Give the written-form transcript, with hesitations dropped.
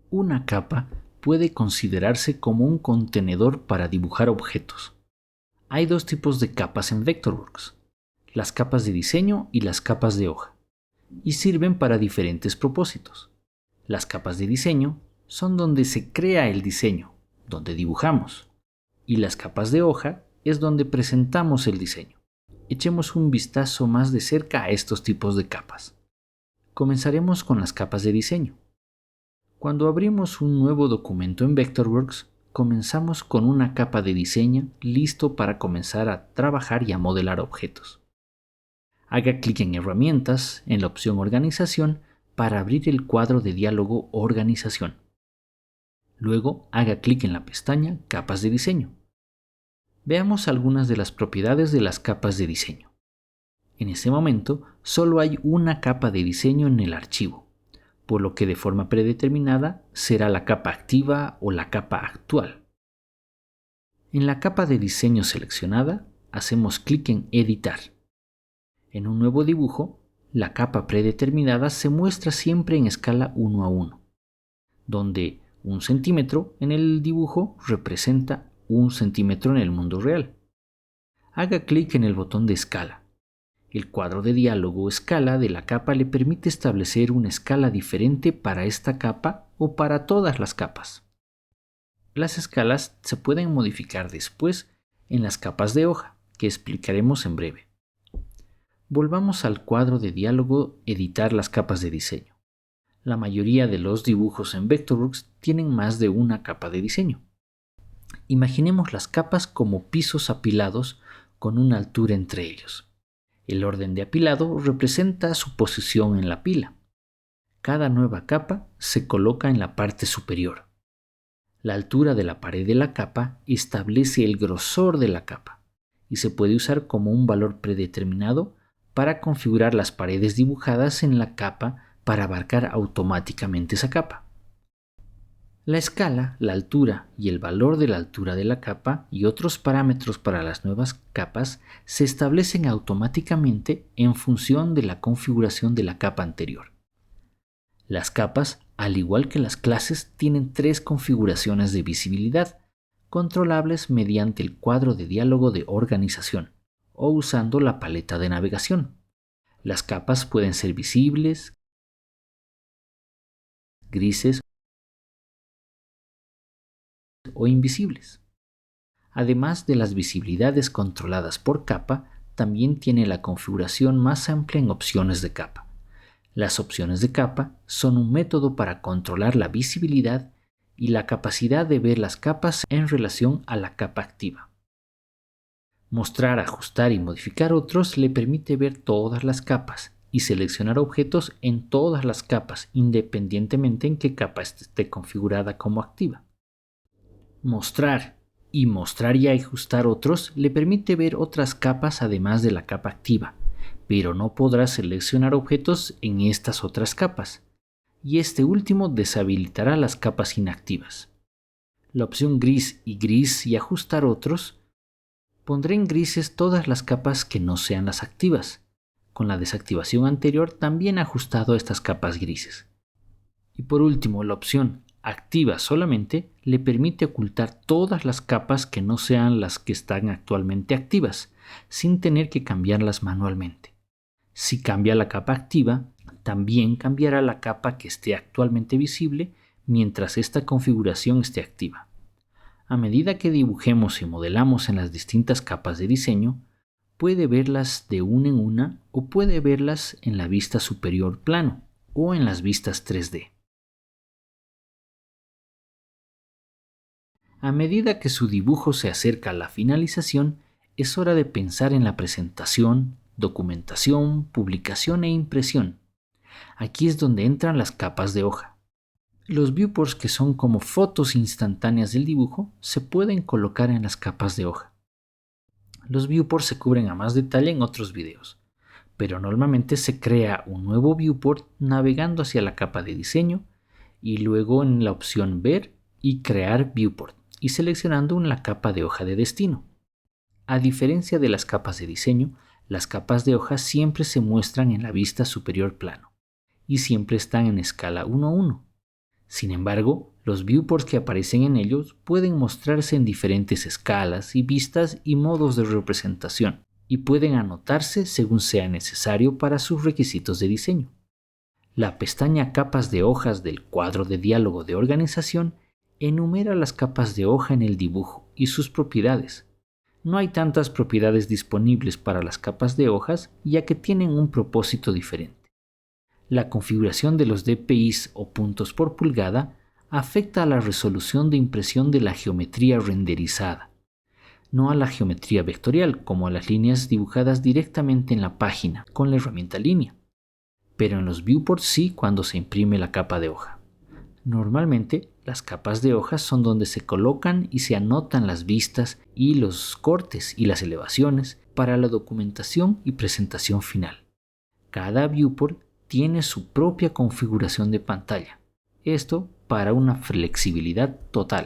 Una capa puede considerarse como un contenedor para dibujar objetos. Hay dos tipos de capas en Vectorworks: las capas de diseño y las capas de hoja, y sirven para diferentes propósitos. Las capas de diseño son donde se crea el diseño, donde dibujamos, y las capas de hoja es donde presentamos el diseño. Echemos un vistazo más de cerca a estos tipos de capas. Comenzaremos con las capas de diseño. Cuando abrimos un nuevo documento en Vectorworks, comenzamos con una capa de diseño listo para comenzar a trabajar y a modelar objetos. Haga clic en Herramientas, en la opción Organización, para abrir el cuadro de diálogo Organización. Luego, haga clic en la pestaña Capas de diseño. Veamos algunas de las propiedades de las capas de diseño. En este momento, solo hay una capa de diseño en el archivo, por lo que de forma predeterminada será la capa activa o la capa actual. En la capa de diseño seleccionada, hacemos clic en Editar. En un nuevo dibujo, la capa predeterminada se muestra siempre en escala 1:1, donde 1 centímetro en el dibujo representa 1 centímetro en el mundo real. Haga clic en el botón de escala. El cuadro de diálogo escala de la capa le permite establecer una escala diferente para esta capa o para todas las capas. Las escalas se pueden modificar después en las capas de hoja, que explicaremos en breve. Volvamos al cuadro de diálogo Editar las capas de diseño. La mayoría de los dibujos en Vectorworks tienen más de una capa de diseño. Imaginemos las capas como pisos apilados con una altura entre ellos. El orden de apilado representa su posición en la pila. Cada nueva capa se coloca en la parte superior. La altura de la pared de la capa establece el grosor de la capa y se puede usar como un valor predeterminado para configurar las paredes dibujadas en la capa para abarcar automáticamente esa capa. La escala, la altura y el valor de la altura de la capa y otros parámetros para las nuevas capas se establecen automáticamente en función de la configuración de la capa anterior. Las capas, al igual que las clases, tienen 3 configuraciones de visibilidad, controlables mediante el cuadro de diálogo de organización o usando la paleta de navegación. Las capas pueden ser visibles, grises o invisibles. Además de las visibilidades controladas por capa, también tiene la configuración más amplia en opciones de capa. Las opciones de capa son un método para controlar la visibilidad y la capacidad de ver las capas en relación a la capa activa. Mostrar, ajustar y modificar otros le permite ver todas las capas y seleccionar objetos en todas las capas, independientemente en qué capa esté configurada como activa. Mostrar y ajustar otros le permite ver otras capas además de la capa activa, pero no podrá seleccionar objetos en estas otras capas, y este último deshabilitará las capas inactivas. La opción gris y ajustar otros pondrá en grises todas las capas que no sean las activas. Con la desactivación anterior también ha ajustado estas capas grises. Y por último, la opción activa solamente le permite ocultar todas las capas que no sean las que están actualmente activas, sin tener que cambiarlas manualmente. Si cambia la capa activa, también cambiará la capa que esté actualmente visible mientras esta configuración esté activa. A medida que dibujemos y modelamos en las distintas capas de diseño, puede verlas de una en una o puede verlas en la vista superior plano o en las vistas 3D. A medida que su dibujo se acerca a la finalización, es hora de pensar en la presentación, documentación, publicación e impresión. Aquí es donde entran las capas de hoja. Los viewports, que son como fotos instantáneas del dibujo, se pueden colocar en las capas de hoja. Los viewports se cubren a más detalle en otros videos, pero normalmente se crea un nuevo viewport navegando hacia la capa de diseño y luego en la opción Ver y Crear viewport y seleccionando la capa de hoja de destino. A diferencia de las capas de diseño, las capas de hoja siempre se muestran en la vista superior plano y siempre están en escala 1:1. Sin embargo, los viewports que aparecen en ellos pueden mostrarse en diferentes escalas y vistas y modos de representación, y pueden anotarse según sea necesario para sus requisitos de diseño. La pestaña Capas de hojas del cuadro de diálogo de organización enumera las capas de hoja en el dibujo y sus propiedades. No hay tantas propiedades disponibles para las capas de hojas, ya que tienen un propósito diferente. La configuración de los DPIs o puntos por pulgada afecta a la resolución de impresión de la geometría renderizada, no a la geometría vectorial como a las líneas dibujadas directamente en la página con la herramienta línea, pero en los viewports sí cuando se imprime la capa de hoja. Normalmente, las capas de hojas son donde se colocan y se anotan las vistas y los cortes y las elevaciones para la documentación y presentación final. Cada viewport tiene su propia configuración de pantalla. Esto para una flexibilidad total.